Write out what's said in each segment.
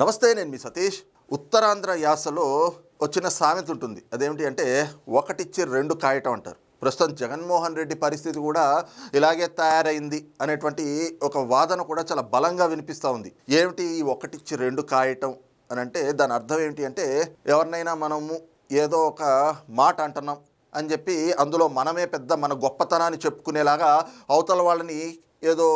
నమస్తే, నేను మీ సతీష్. ఉత్తరాంధ్ర యాసలో వచ్చిన సామెత ఉంటుంది. అదేమిటి అంటే ఒకటిచ్చి రెండు కాయటం అంటారు. ప్రస్తుతం జగన్మోహన్ రెడ్డి పరిస్థితి కూడా ఇలాగే తయారైంది అనేటువంటి ఒక వాదన కూడా చాలా బలంగా వినిపిస్తూ ఉంది. ఏమిటి ఈ ఒకటిచ్చి రెండు కాయటం అని అంటే దాని అర్థం ఏమిటి అంటే ఎవరినైనా మనము ఏదో ఒక మాట అంటున్నాం అని చెప్పి అందులో మనమే పెద్ద మన గొప్పతనాన్ని చెప్పుకునేలాగా అవతల వాళ్ళని ఏదో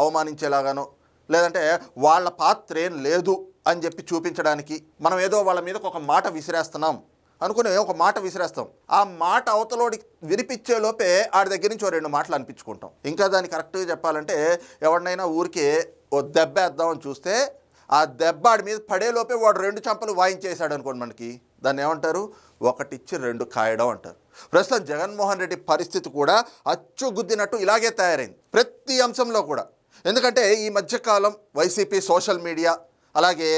అవమానించేలాగానో లేదంటే వాళ్ళ పాత్ర ఏం లేదు అని చెప్పి చూపించడానికి మనం ఏదో వాళ్ళ మీదకి ఒక మాట విసిరేస్తున్నాం అనుకుని ఒక మాట విసిరేస్తాం. ఆ మాట అవతలోడి వినిపించే లోపే ఆడి దగ్గర నుంచి ఓ రెండు మాటలు అనిపించుకుంటాం. ఇంకా దాన్ని కరెక్ట్గా చెప్పాలంటే ఎవరినైనా ఊరికే ఓ దెబ్బ వేద్దామని చూస్తే ఆ దెబ్బ ఆడి మీద పడేలోపే వాడు రెండు చంపలు వాయించేశాడు అనుకోండి, మనకి దాన్ని ఏమంటారు? ఒకటిచ్చి రెండు కాయడం అంటారు. ప్రస్తుతం జగన్మోహన్ రెడ్డి పరిస్థితి కూడా అచ్చుగుద్దినట్టు ఇలాగే తయారైంది ప్రతి అంశంలో కూడా. ఎందుకంటే ఈ మధ్యకాలం వైసీపీ సోషల్ మీడియా అలాగే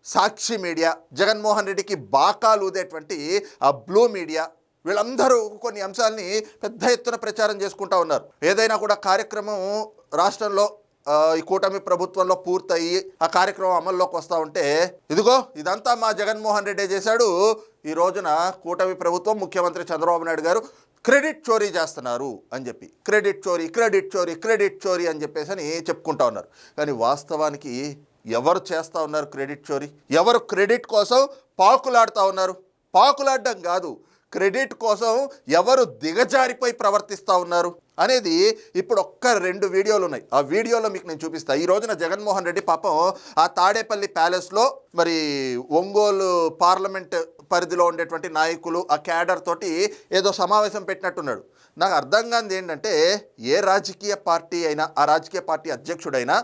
సాక్షి మీడియా, జగన్మోహన్ రెడ్డికి బాకాలు ఊదేటువంటి ఆ బ్లూ మీడియా, వీళ్ళందరూ కొన్ని అంశాలని పెద్ద ఎత్తున ప్రచారం చేసుకుంటూ ఉన్నారు. ఏదైనా కూడా కార్యక్రమం రాష్ట్రంలో ఈ కూటమి ప్రభుత్వంలో పూర్తయి ఆ కార్యక్రమం అమల్లోకి వస్తూ ఉంటే ఇదిగో ఇదంతా మా జగన్మోహన్ రెడ్డి చేశాడు, ఈ రోజున కూటమి ప్రభుత్వం ముఖ్యమంత్రి చంద్రబాబు నాయుడు గారు క్రెడిట్ చోరీ చేస్తున్నారు అని చెప్పి క్రెడిట్ చోరీ అని చెప్పేసి అని చెప్పుకుంటా ఉన్నారు. కానీ వాస్తవానికి ఎవరు చేస్తూ ఉన్నారు క్రెడిట్ చోరీ? ఎవరు క్రెడిట్ కోసం పాకులాడుతూ ఉన్నారు? పాకులాడడం కాదు, క్రెడిట్ కోసం ఎవరు దిగజారిపోయి ప్రవర్తిస్తూ ఉన్నారు అనేది ఇప్పుడు ఒక్క రెండు వీడియోలు ఉన్నాయి. ఆ వీడియోలో మీకు నేను చూపిస్తాను. ఈ రోజున జగన్మోహన్ రెడ్డి పాపం ఆ తాడేపల్లి ప్యాలెస్లో మరి ఒంగోలు పార్లమెంట్ పరిధిలో ఉండేటువంటి నాయకులు ఆ క్యాడర్ తోటి ఏదో సమావేశం పెట్టినట్టున్నాడు. నాకు అర్థం కానిది ఏంటంటే ఏ రాజకీయ పార్టీ అయినా ఆ రాజకీయ పార్టీ అధ్యక్షుడైనా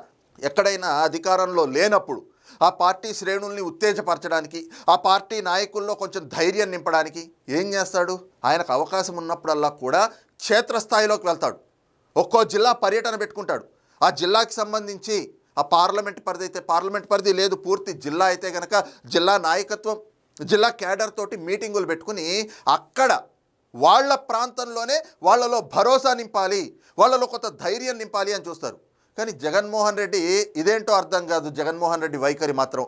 ఎక్కడైనా అధికారంలో లేనప్పుడు ఆ పార్టీ శ్రేణుల్ని ఉత్తేజపరచడానికి ఆ పార్టీ నాయకుల్లో కొంచెం ధైర్యం నింపడానికి ఏం చేస్తాడు? ఆయనకు అవకాశం ఉన్నప్పుడల్లా కూడా క్షేత్రస్థాయిలోకి వెళ్తాడు. ఒక్కో జిల్లా పర్యటన పెట్టుకుంటాడు. ఆ జిల్లాకి సంబంధించి ఆ పార్లమెంట్ పరిధి అయితే పార్లమెంట్ పరిధి లేదు, పూర్తి జిల్లా అయితే కనుక జిల్లా నాయకత్వం జిల్లా క్యాడర్ తోటి మీటింగులు పెట్టుకుని అక్కడ వాళ్ళ ప్రాంతంలోనే వాళ్ళలో భరోసా నింపాలి, వాళ్ళలో కొంత ధైర్యం నింపాలి అని చూస్తారు. కానీ జగన్మోహన్ రెడ్డి ఇదేంటో అర్థం కాదు. జగన్మోహన్ రెడ్డి వైఖరి మాత్రం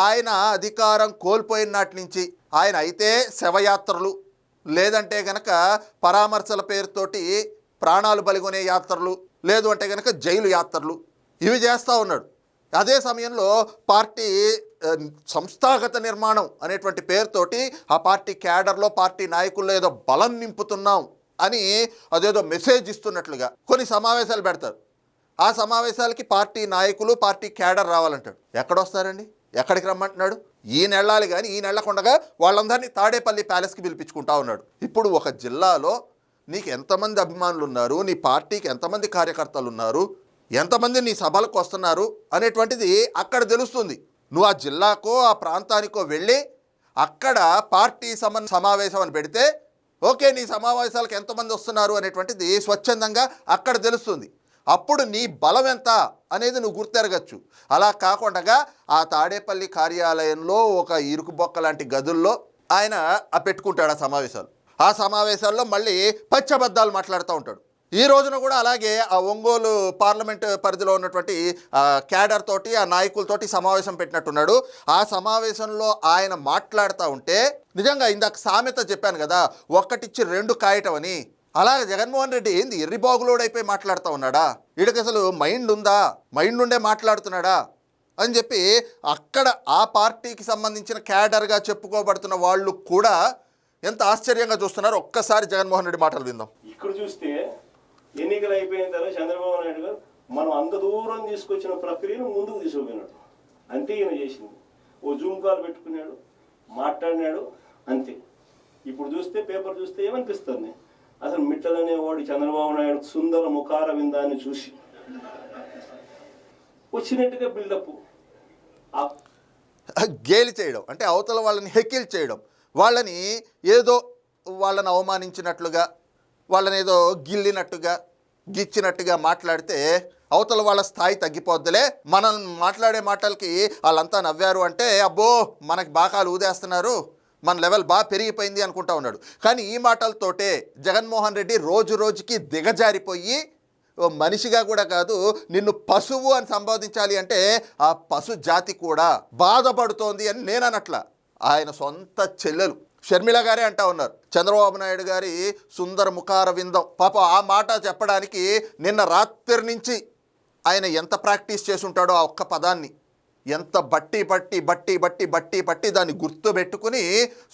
ఆయన అధికారం కోల్పోయిన నాటి నుంచి ఆయన అయితే శవయాత్రలు లేదంటే కనుక పరామర్శల పేరుతోటి ప్రాణాలు బలిగొనే యాత్రలు లేదు అంటే కనుక జైలు యాత్రలు ఇవి చేస్తూ ఉన్నాడు. అదే సమయంలో పార్టీ సంస్థాగత నిర్మాణం అనేటువంటి పేరుతోటి ఆ పార్టీ క్యాడర్లో పార్టీ నాయకుల్లో ఏదో బలం నింపుతున్నాం అని అదేదో మెసేజ్ ఇస్తున్నట్లుగా కొన్ని సమావేశాలు పెడతారు. ఆ సమావేశాలకి పార్టీ నాయకులు పార్టీ క్యాడర్ రావాలంటాడు. ఎక్కడొస్తారండి? ఎక్కడికి రమ్మంటున్నాడు? ఈయన వెళ్ళాలి, కానీ ఈయన వెళ్ళకుండా వాళ్ళందరినీ తాడేపల్లి ప్యాలెస్కి పిలిపించుకుంటా ఉన్నాడు. ఇప్పుడు ఒక జిల్లాలో నీకు ఎంతమంది అభిమానులు ఉన్నారు, నీ పార్టీకి ఎంతమంది కార్యకర్తలు ఉన్నారు, ఎంతమంది నీ సభలకు వస్తున్నారు అనేటువంటిది అక్కడ తెలుస్తుంది. నువ్వు ఆ జిల్లాకో ఆ ప్రాంతానికో వెళ్ళి అక్కడ పార్టీ సమావేశం అని పెడితే ఓకే, నీ సమావేశాలకు ఎంతమంది వస్తున్నారు అనేటువంటిది స్వచ్ఛందంగా అక్కడ తెలుస్తుంది. అప్పుడు నీ బలం ఎంత అనేది నువ్వు గుర్తెరగచ్చు. అలా కాకుండా ఆ తాడేపల్లి కార్యాలయంలో ఒక ఇరుకుబొక్క లాంటి గదుల్లో ఆయన పెట్టుకుంటాడు ఆ సమావేశాల్లో మళ్ళీ పచ్చబద్దాలు మాట్లాడుతూ ఉంటాడు. ఈ రోజున కూడా అలాగే ఆ ఒంగోలు పార్లమెంట్ పరిధిలో ఉన్నటువంటి క్యాడర్ తోటి ఆ నాయకులతోటి సమావేశం పెట్టినట్టున్నాడు. ఆ సమావేశంలో ఆయన మాట్లాడుతూ ఉంటే నిజంగా ఇందాక సామెత చెప్పాను కదా, ఒకటిచ్చి రెండు కాయటం అని. అలాగే జగన్మోహన్ రెడ్డి ఏంది ఎర్రిబాగులోడైపోయి మాట్లాడుతూ ఉన్నాడా? వీడికి అసలు మైండ్ ఉందా? మైండ్ ఉండే మాట్లాడుతున్నాడా అని చెప్పి అక్కడ ఆ పార్టీకి సంబంధించిన క్యాడర్గా చెప్పుకోబడుతున్న వాళ్ళు కూడా ఎంత ఆశ్చర్యంగా చూస్తున్నారు. ఒక్కసారి జగన్మోహన్ రెడ్డి మాటలు విందాం. ఇక్కడ చూస్తే ఎన్నికలు అయిపోయిన తర్వాత చంద్రబాబు నాయుడు గారు మనం అంత దూరం తీసుకొచ్చిన ప్రక్రియను ముందుకు తీసుకుపోయినాడు. అంతే ఈయన చేసింది. ఓ జూమ్ కాల్ పెట్టుకున్నాడు, మాట్లాడినాడు, అంతే. ఇప్పుడు చూస్తే పేపర్ చూస్తే ఏమనిపిస్తుంది? అసలు మిట్టలనేవాడు చంద్రబాబు నాయుడు సుందర ముఖార విందాన్ని చూసి వచ్చినట్టుగా బిల్డప్ గేలి చేయడం అంటే అవతల వాళ్ళని హెకిల్ చేయడం, వాళ్ళని ఏదో వాళ్ళని అవమానించినట్లుగా వాళ్ళని ఏదో గిల్లినట్టుగా గిచ్చినట్టుగా మాట్లాడితే అవతల వాళ్ళ స్థాయి తగ్గిపోద్దులే, మనం మాట్లాడే మాటలకి వాళ్ళంతా నవ్వారు అంటే అబ్బో మనకి బాకాలు ఊదేస్తున్నారు, మన లెవెల్ బాగా పెరిగిపోయింది అనుకుంటా ఉన్నాడు. కానీ ఈ మాటలతోటే జగన్మోహన్ రెడ్డి రోజు రోజుకి దిగజారిపోయి ఓ మనిషిగా కూడా కాదు, నిన్ను పశువు అని సంబోధించాలి అంటే ఆ పశు జాతి కూడా బాధపడుతోంది అని నేను అనట్లా. ఆయన సొంత చెల్లెలు షర్మిల గారే అంటా ఉన్నారు, చంద్రబాబు నాయుడు గారి సుందర ముఖార విందం. పాప ఆ మాట చెప్పడానికి నిన్న రాత్రి నుంచి ఆయన ఎంత ప్రాక్టీస్ చేసి ఉంటాడో ఆ ఒక్క పదాన్ని, ఎంత బట్టి బట్టి బట్టి బట్టి బట్టి బట్టి దాన్ని గుర్తుపెట్టుకుని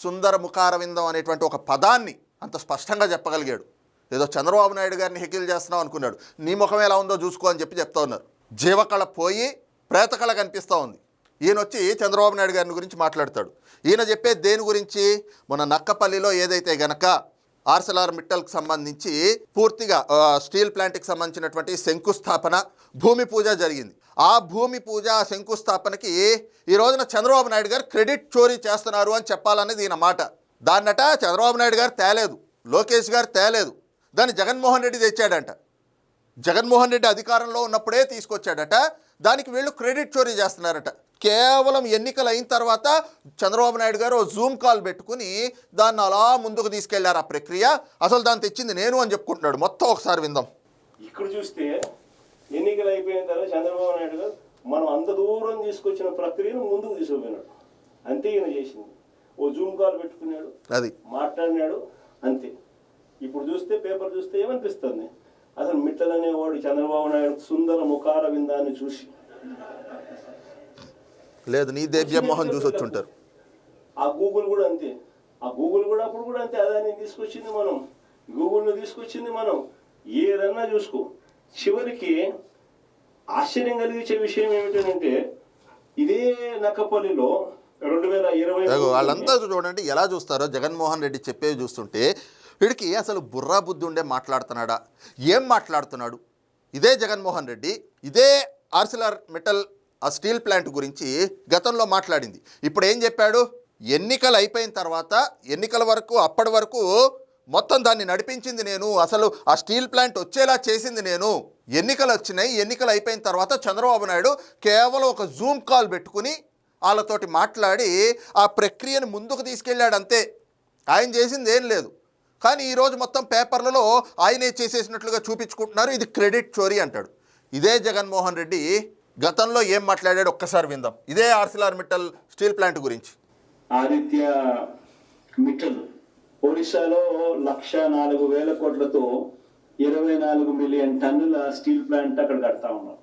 సుందర ముఖార విందం అనేటువంటి ఒక పదాన్ని అంత స్పష్టంగా చెప్పగలిగాడు. ఏదో చంద్రబాబు నాయుడు గారిని హెకిల్ చేస్తున్నాం అనుకున్నాడు. నీ ముఖం ఎలా ఉందో చూసుకో అని చెప్తా ఉన్నారు. జీవకళ పోయి ప్రేతకళ కనిపిస్తూ ఉంది. ఈయన వచ్చి చంద్రబాబు నాయుడు గారిని గురించి మాట్లాడతాడు. ఈయన చెప్పేది దేని గురించి? మన నక్కపల్లిలో ఏదైతే గనక ఆర్సెలర్ మిట్టల్కి సంబంధించి పూర్తిగా స్టీల్ ప్లాంట్కి సంబంధించినటువంటి శంకుస్థాపన భూమి పూజ జరిగింది. ఆ భూమి పూజ శంకుస్థాపనకి ఈ రోజున చంద్రబాబు నాయుడు గారు క్రెడిట్ చోరీ చేస్తున్నారు అని చెప్పాలనేది ఈయన మాట. దాన్నట చంద్రబాబు నాయుడు గారు తేలేదు, లోకేష్ గారు తేలేదు, దాన్ని జగన్మోహన్ రెడ్డి తెచ్చాడంట. జగన్మోహన్ రెడ్డి అధికారంలో ఉన్నప్పుడే తీసుకొచ్చాడట. దానికి వీళ్ళు క్రెడిట్ చోరీ చేస్తున్నారట. కేవలం ఎన్నికలు అయిన తర్వాత చంద్రబాబు నాయుడు గారు జూమ్ కాల్ పెట్టుకుని దాన్ని అలా ముందుకు తీసుకెళ్లారు ఆ ప్రక్రియ. అసలు దాన్ని తెచ్చింది నేను అని చెప్పుకుంటున్నాడు. మొత్తం ఒకసారి విందాం. ఇక్కడ చూస్తే ఎన్నికలు అయిపోయిన తర్వాత చంద్రబాబు నాయుడు గారు మనం అంత దూరం తీసుకొచ్చిన ప్రక్రియను ముందుకు తీసుకుపోయినాడు. అంతే ఈయన చేసింది. ఓ జూమ్ కాల్ పెట్టుకున్నాడు, అది మాట్లాడినాడు, అంతే. ఇప్పుడు చూస్తే పేపర్ చూస్తే ఏమనిపిస్తుంది? అసలు మిట్టల్ అనేవాడు చంద్రబాబు నాయుడు సుందర ముఖార విందాన్ని చూసి లేదు, నీ దేవ్యమోహన్ చూసి వచ్చి ఉంటారు. ఆ గూగుల్ కూడా అంతే. ఆ గూగుల్ కూడా అప్పుడు కూడా అంతే. అదాన్ని తీసుకొచ్చింది మనం, గూగుల్ను తీసుకొచ్చింది మనం. ఏదన్నా చూసుకో. చివరికి ఆశ్చర్యం కలిగించే విషయం ఏమిటంటే ఇదే నక్కపల్లిలో 2020 వాళ్ళంతా చూడండి ఎలా చూస్తారో. జగన్మోహన్ రెడ్డి చెప్పేవి చూస్తుంటే వీడికి అసలు బుర్రా బుద్ధి ఉండే మాట్లాడుతున్నాడా? ఏం మాట్లాడుతున్నాడు? ఇదే జగన్మోహన్ రెడ్డి ఇదే ఆర్సెలర్ మిట్టల్ ఆ స్టీల్ ప్లాంట్ గురించి గతంలో మాట్లాడింది. ఇప్పుడు ఏం చెప్పాడు? ఎన్నికలు అయిపోయిన తర్వాత ఎన్నికల వరకు అప్పటి వరకు మొత్తం దాన్ని నడిపించింది నేను, అసలు ఆ స్టీల్ ప్లాంట్ వచ్చేలా చేసింది నేను. ఎన్నికలు వచ్చినాయి, ఎన్నికలు అయిపోయిన తర్వాత చంద్రబాబు నాయుడు కేవలం ఒక జూమ్ కాల్ పెట్టుకుని వాళ్ళతోటి మాట్లాడి ఆ ప్రక్రియను ముందుకు తీసుకెళ్ళాడు అంతే. ఆయన చేసింది ఏం లేదు. కానీ ఈరోజు మొత్తం పేపర్లలో ఆయనే చేసేసినట్లుగా చూపించుకుంటున్నారు. ఇది క్రెడిట్ చోరీ అంటాడు. ఇదే జగన్మోహన్ రెడ్డి గతంలో ఏం మాట్లాడాడు ఒక్కసారి విందాం. ఇదే ఆర్సెలర్ మిట్టల్ స్టీల్ ప్లాంట్ గురించి. ఆదిత్య మిట్టల్ ఒడిశాలో 1,04,000 కోట్లతో 24 మిలియన్ టన్నుల స్టీల్ ప్లాంట్ అక్కడ కడతా ఉన్నారు.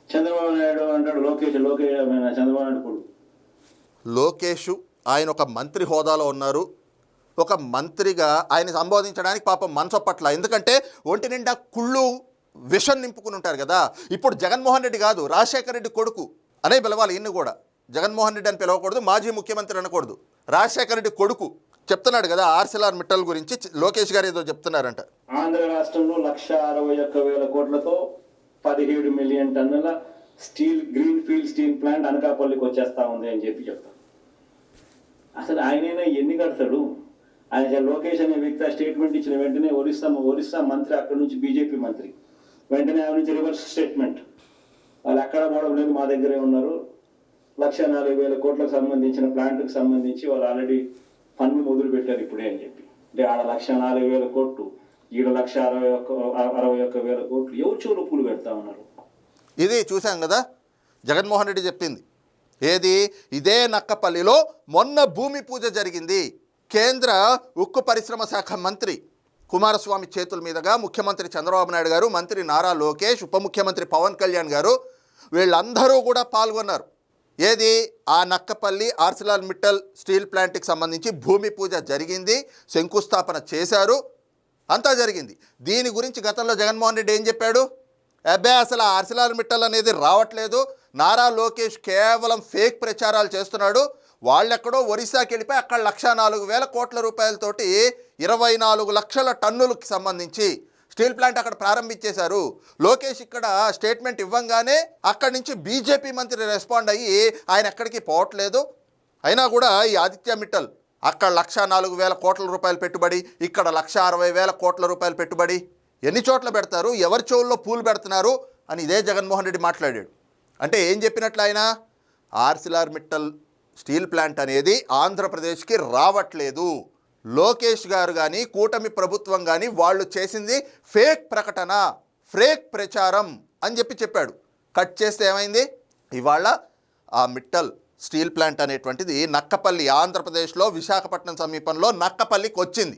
చంద్రబాబు నాయుడు అంటాడు లోకేష్ చంద్రబాబు నాయుడు కొడుకు లోకేష్ ఆయన ఒక మంత్రి హోదాలో ఉన్నారు. ఒక మంత్రిగా ఆయన సంబోధించడానికి పాపం మనసు పట్ల, ఎందుకంటే ఒంటి నిండా కుళ్ళు విషం నింపుకుని ఉంటారు కదా. ఇప్పుడు జగన్మోహన్ రెడ్డి కాదు, రాజశేఖర రెడ్డి కొడుకు అనే పిలవాలి. ఇన్ని కూడా జగన్మోహన్ రెడ్డి అని పిలవకూడదు, మాజీ ముఖ్యమంత్రి అనకూడదు. రాజశేఖర రెడ్డి కొడుకు చెప్తున్నాడు కదా ఆర్సెలర్ మిట్టల్ గురించి. లోకేష్ గారు ఏదో చెప్తున్నారంట. ఆంధ్ర రాష్ట్రంలో 1,61,000 కోట్లతో 17 మిలియన్ టన్నుల steel green field steel plant అనకాపల్లికి వచ్చేస్తా ఉంది అని చెప్తారు. అసలు ఆయనైనా ఎన్ని కడతాడు? ఆయన లోకేష్ అనే వ్యక్తి ఆ స్టేట్మెంట్ ఇచ్చిన వెంటనే ఒరిస్సా మంత్రి, అక్కడి నుంచి బీజేపీ మంత్రి, వెంటనే ఆయన నుంచి రివర్స్ స్టేట్మెంట్. వాళ్ళు ఎక్కడ పోవడం లేదు, మా దగ్గరే ఉన్నారు. 1,04,000 కోట్లకు సంబంధించిన ప్లాంట్కి సంబంధించి వాళ్ళు ఆల్రెడీ పన్ను మొదలు పెట్టారు ఇప్పుడే అని చెప్పి. అంటే ఆడ 1,04,000 కోట్లు, ఈడ 1,61,000 కోట్లు. ఎవరు చెవులు పూలు పెడతా ఉన్నారు? ఇది చూసాం కదా జగన్మోహన్ రెడ్డి చెప్పింది. ఏది? ఇదే నక్కపల్లిలో మొన్న భూమి పూజ జరిగింది. కేంద్ర ఉక్కు పరిశ్రమ శాఖ మంత్రి కుమారస్వామి చేతుల మీదుగా ముఖ్యమంత్రి చంద్రబాబు నాయుడు గారు, మంత్రి నారా లోకేష్, ఉప ముఖ్యమంత్రి పవన్ కళ్యాణ్ గారు వీళ్ళందరూ కూడా పాల్గొన్నారు. ఏది? ఆ నక్కపల్లి ఆర్సెలర్ మిట్టల్ స్టీల్ ప్లాంట్కి సంబంధించి భూమి పూజ జరిగింది, శంకుస్థాపన చేశారు, అంతా జరిగింది. దీని గురించి గతంలో జగన్మోహన్ రెడ్డి ఏం చెప్పాడు? అబ్బే అసలు ఆర్సెలర్ మిట్టల్ అనేది రావట్లేదు, నారా లోకేష్ కేవలం ఫేక్ ప్రచారాలు చేస్తున్నాడు, వాళ్ళెక్కడో ఒరిస్సాకి వెళ్ళిపోయి అక్కడ 1,04,000 కోట్ల రూపాయలతోటి 24 లక్షల టన్నులకు సంబంధించి స్టీల్ ప్లాంట్ అక్కడ ప్రారంభించేశారు. లోకేష్ ఇక్కడ స్టేట్మెంట్ ఇవ్వంగానే అక్కడి నుంచి బీజేపీ మంత్రి రెస్పాండ్ అయ్యి ఆయన ఎక్కడికి పోవట్లేదు. అయినా కూడా ఈ ఆదిత్య మిట్టల్ అక్కడ 1,04,000 కోట్ల రూపాయలు పెట్టుబడి, ఇక్కడ 1,60,000 కోట్ల రూపాయలు పెట్టుబడి, ఎన్ని చోట్ల పెడతారు, ఎవరి చెవుల్లో పూలు పెడుతున్నారు అని ఇదే జగన్మోహన్ రెడ్డి మాట్లాడాడు. అంటే ఏం చెప్పినట్లు ఆయన? ఆర్సెలర్ మిట్టల్ స్టీల్ ప్లాంట్ అనేది ఆంధ్రప్రదేశ్కి రావట్లేదు. లోకేష్ గారు కానీ కూటమి ప్రభుత్వం కానీ వాళ్ళు చేసింది ఫేక్ ప్రకటన, ఫేక్ ప్రచారం అని చెప్పాడు. కట్ చేస్తే ఏమైంది, ఇవాళ ఆ మిట్టల్ స్టీల్ ప్లాంట్ అనేటువంటిది నక్కపల్లి, ఆంధ్రప్రదేశ్లో విశాఖపట్నం సమీపంలో నక్కపల్లికి వచ్చింది.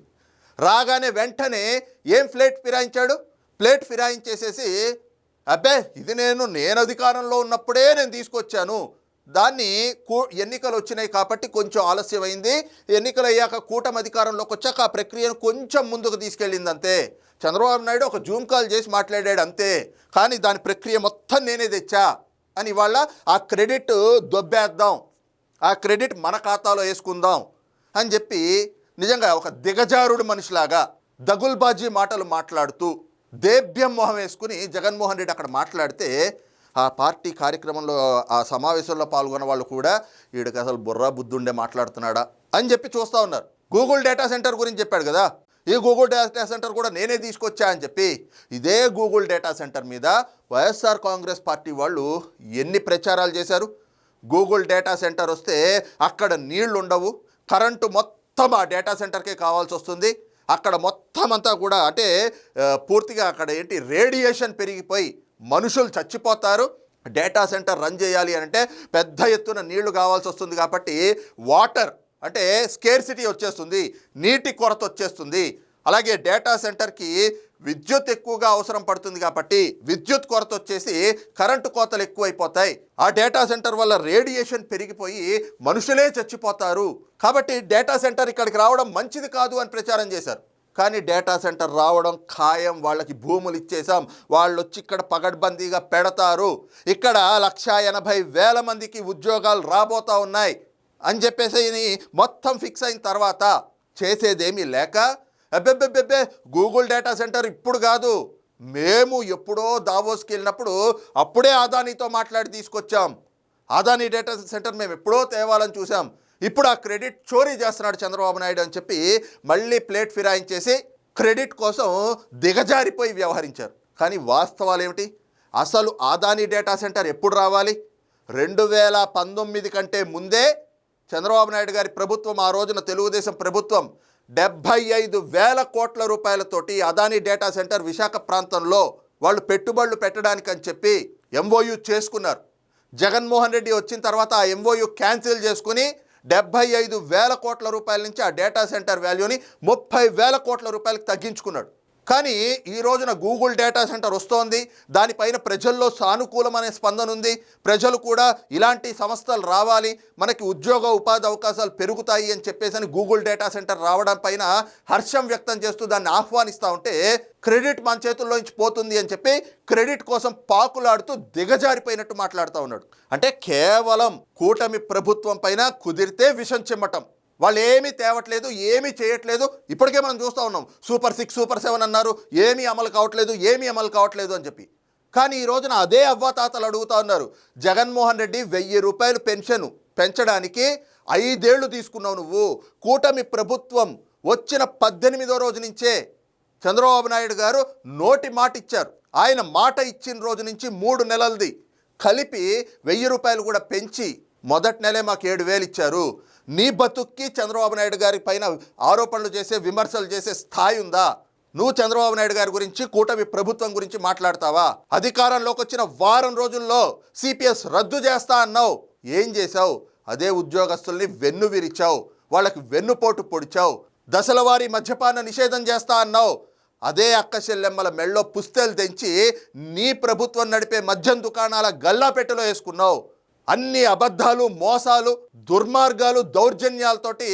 రాగానే వెంటనే ఏం ప్లేట్ ఫిరాయించాడు, ప్లేట్ ఫిరాయించేసేసి అబ్బే ఇది నేను అధికారంలో ఉన్నప్పుడే నేను తీసుకొచ్చాను, దాన్ని ఎన్నికలు వచ్చినాయి కాబట్టి కొంచెం ఆలస్యమైంది, ఎన్నికలు అయ్యాక కూటమి అధికారంలోకి వచ్చాక ఆ ప్రక్రియను కొంచెం ముందుకు తీసుకెళ్ళింది అంతే. చంద్రబాబు నాయుడు ఒక జూమ్ కాల్ చేసి మాట్లాడాడు అంతే, కానీ దాని ప్రక్రియ మొత్తం నేనే తెచ్చా అని ఇవాళ ఆ క్రెడిట్ దొబ్బేద్దాం, ఆ క్రెడిట్ మన ఖాతాలో వేసుకుందాం అని చెప్పి నిజంగా ఒక దిగజారుడు మనిషిలాగా దగుల్బాజీ మాటలు మాట్లాడుతూ దేభ్యం మొహం వేసుకుని జగన్మోహన్ రెడ్డి అక్కడ మాట్లాడితే ఆ పార్టీ కార్యక్రమంలో ఆ సమావేశంలో పాల్గొన్న వాళ్ళు కూడా వీడికి అసలు బుర్రా బుద్ధుండే మాట్లాడుతున్నాడా అని చెప్పి చూస్తూ ఉన్నారు. గూగుల్ డేటా సెంటర్ గురించి చెప్పాడు కదా, ఈ గూగుల్ డేటా సెంటర్ కూడా నేనే తీసుకొచ్చా అని చెప్పి ఇదే గూగుల్ డేటా సెంటర్ మీద వైఎస్ఆర్ కాంగ్రెస్ పార్టీ వాళ్ళు ఎన్ని ప్రచారాలు చేశారు. గూగుల్ డేటా సెంటర్ వస్తే అక్కడ నీళ్లు ఉండవు, కరెంటు మొత్తం ఆ డేటా సెంటర్కే కావాల్సి వస్తుంది, అక్కడ మొత్తం అంతా కూడా అంటే పూర్తిగా అక్కడ రేడియేషన్ పెరిగిపోయి మనుషులు చచ్చిపోతారు, డేటా సెంటర్ రన్ చేయాలి అంటే పెద్ద ఎత్తున నీళ్లు కావాల్సి వస్తుంది కాబట్టి వాటర్ అంటే స్కేర్సిటీ వచ్చేస్తుంది, నీటి కొరత వచ్చేస్తుంది, అలాగే డేటా సెంటర్కి విద్యుత్ ఎక్కువగా అవసరం పడుతుంది కాబట్టి విద్యుత్ కొరత వచ్చేసి కరెంటు కోతలు ఎక్కువైపోతాయి, ఆ డేటా సెంటర్ వల్ల రేడియేషన్ పెరిగిపోయి మనుషులే చచ్చిపోతారు, కాబట్టి డేటా సెంటర్ ఇక్కడికి రావడం మంచిది కాదు అని ప్రచారం చేశారు. కానీ డేటా సెంటర్ రావడం ఖాయం, వాళ్ళకి భూములు ఇచ్చేసాం, వాళ్ళు వచ్చి ఇక్కడ పగడ్బందీగా పెడతారు, ఇక్కడ 1,80,000 మందికి ఉద్యోగాలు రాబోతూ ఉన్నాయి అని చెప్పేసి మొత్తం ఫిక్స్ అయిన తర్వాత చేసేదేమీ లేక అబ్బెబ్బెబ్బెబ్బే గూగుల్ డేటా సెంటర్ ఇప్పుడు కాదు, మేము ఎప్పుడో దావోస్కి వెళ్ళినప్పుడు అప్పుడే అదానీతో మాట్లాడి తీసుకొచ్చాం, అదానీ డేటా సెంటర్ మేము ఎప్పుడో తేవాలని చూసాం, ఇప్పుడు ఆ క్రెడిట్ చోరీ చేస్తున్నాడు చంద్రబాబు నాయుడు అని చెప్పి మళ్ళీ ప్లేట్ ఫిరాయించేసి క్రెడిట్ కోసం దిగజారిపోయి వ్యవహరించారు. కానీ వాస్తవాలు ఏమిటి, అసలు అదానీ డేటా సెంటర్ ఎప్పుడు రావాలి, 2019 కంటే ముందే చంద్రబాబు నాయుడు గారి ప్రభుత్వం, ఆ రోజున తెలుగుదేశం ప్రభుత్వం 75,000 కోట్ల రూపాయలతోటి అదానీ డేటా సెంటర్ విశాఖ ప్రాంతంలో వాళ్ళు పెట్టుబడులు పెట్టడానికని చెప్పి ఎంఓయూ చేసుకున్నారు. జగన్మోహన్ రెడ్డి వచ్చిన తర్వాత ఆ ఎంఓయూ క్యాన్సిల్ చేసుకుని 75,000 కోట్ల రూపాయల నుంచి ఆ డేటా సెంటర్ వాల్యూని 30,000 కోట్ల రూపాయలకు తగ్గించుకున్నాడు. కానీ ఈ రోజున గూగుల్ డేటా సెంటర్ వస్తోంది, దానిపైన ప్రజల్లో సానుకూలమనే స్పందన ఉంది, ప్రజలు కూడా ఇలాంటి సంస్థలు రావాలి, మనకి ఉద్యోగ ఉపాధి అవకాశాలు పెరుగుతాయి అని చెప్పేసి గూగుల్ డేటా సెంటర్ రావడం పైన హర్షం వ్యక్తం చేస్తూ దాన్ని ఆహ్వానిస్తూ ఉంటే క్రెడిట్ మన చేతుల్లోంచి పోతుంది అని చెప్పి క్రెడిట్ కోసం పాకులాడుతూ దిగజారిపోయినట్టు మాట్లాడుతూ ఉన్నాడు. అంటే కేవలం కూటమి ప్రభుత్వం పైన కుదిరితే విషం చిమ్మటం, వాళ్ళు ఏమీ తేవట్లేదు, ఏమీ చేయట్లేదు. ఇప్పటికే మనం చూస్తూ ఉన్నాం, సూపర్ 6 సూపర్ 7 అన్నారు, ఏమీ అమలు కావట్లేదు అని చెప్పి. కానీ ఈ రోజున అదే అవ్వాతాతలు అడుగుతూ ఉన్నారు, జగన్మోహన్ రెడ్డి 1,000 రూపాయలు పెన్షన్ పెంచడానికి 5 ఏళ్ళు తీసుకున్నావు నువ్వు, కూటమి ప్రభుత్వం వచ్చిన 18వ రోజు నుంచే చంద్రబాబు నాయుడు గారు నోటి మాట ఇచ్చారు, ఆయన మాట ఇచ్చిన రోజు నుంచి 3 నెలలది కలిపి 1,000 రూపాయలు కూడా పెంచి మొదటి నెలే మాకు 7,000 ఇచ్చారు. నీ బతుక్కి చంద్రబాబు నాయుడు గారి పైన ఆరోపణలు చేసే, విమర్శలు చేసే స్థాయి ఉందా? నువ్వు చంద్రబాబు నాయుడు గారి గురించి, కూటమి ప్రభుత్వం గురించి మాట్లాడతావా? అధికారంలోకి వచ్చిన వారం రోజుల్లో సిపిఎస్ రద్దు చేస్తా అన్నావు, ఏం చేశావు? అదే ఉద్యోగస్తుల్ని వెన్ను విరిచావు, వాళ్ళకి వెన్నుపోటు పొడిచావు. దశలవారీ మద్యపాన నిషేధం చేస్తా అన్నావు, అదే అక్క చెల్లెమ్మల మెళ్ళో పుస్తెలు తెంచి నీ ప్రభుత్వం నడిపే మద్యం దుకాణాల గల్లాపెట్టెలో వేసుకున్నావు. అన్ని అబద్ధాలు, మోసాలు, దుర్మార్గాలు, దౌర్జన్యాలతోటి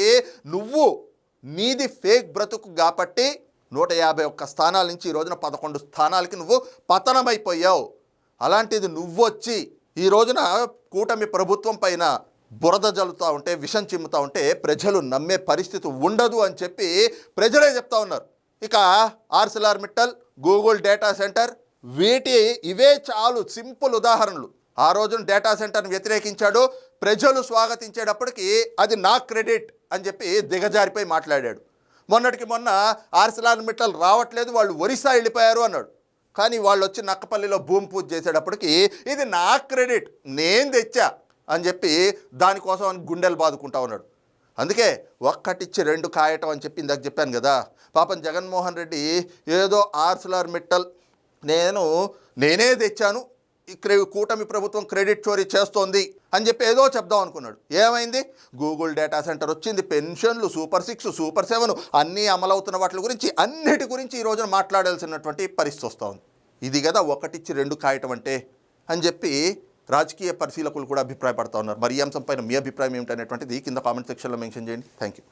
నువ్వు నీది ఫేక్ బ్రతుకు కాబట్టి 151 స్థానాల నుంచి ఈ రోజున 11 స్థానాలకి నువ్వు పతనమైపోయావు. అలాంటిది నువ్వు వచ్చి ఈ రోజున కూటమి ప్రభుత్వం పైన బురద జల్లుతూ ఉంటే, విషం చిమ్ముతూ ఉంటే ప్రజలు నమ్మే పరిస్థితి ఉండదు అని చెప్పి ప్రజలే చెప్తా ఉన్నారు. ఇక Arcelor Mittal, Google data centre, ఇవే చాలు సింపుల్ ఉదాహరణలు. ఆ రోజున డేటా సెంటర్ని వ్యతిరేకించాడు, ప్రజలు స్వాగతించేటప్పటికి అది నా క్రెడిట్ అని చెప్పి దిగజారిపోయి మాట్లాడాడు. మొన్నటికి మొన్న ఆర్సిలార్ మిట్టల్ రావట్లేదు, వాళ్ళు ఒరిస్సా వెళ్ళిపోయారు అన్నాడు. కానీ వాళ్ళు వచ్చి నక్కపల్లిలో భూమి పూజ చేసేటప్పటికి ఇది నా క్రెడిట్, నేను తెచ్చా అని చెప్పి దానికోసం అని గుండెలు బాదుకుంటా ఉన్నాడు. అందుకే ఒక్కటిచ్చి 2 కాయటం అని చెప్పి ఇందాక చెప్పాను కదా. పాపం జగన్మోహన్ రెడ్డి ఏదో ఆర్సిలార్ మిట్టల్ నేనే తెచ్చాను, కూటమి ప్రభుత్వం క్రెడిట్ చోరీ చేస్తోంది అని చెప్పి ఏదో చెప్దాం అనుకున్నాడు. ఏమైంది? గూగుల్ డేటా సెంటర్ వచ్చింది, పెన్షన్లు, సూపర్ 6, సూపర్ 7 అన్నీ అమలవుతున్న వాటి గురించి అన్నిటి గురించి ఈ రోజున మాట్లాడాల్సినటువంటి పరిస్థితి వస్తూ ఉంది. ఇది కదా ఒకటిచ్చి రెండు కాయటం అంటే అని చెప్పి రాజకీయ పరిశీలకులు కూడా అభిప్రాయపడుతూ ఉన్నారు. మరి ఈ అంశం పైన మీ అభిప్రాయం ఏమిటనేటువంటిది కింద కామెంట్ సెక్షన్లో మెన్షన్ చేయండి. Thank you.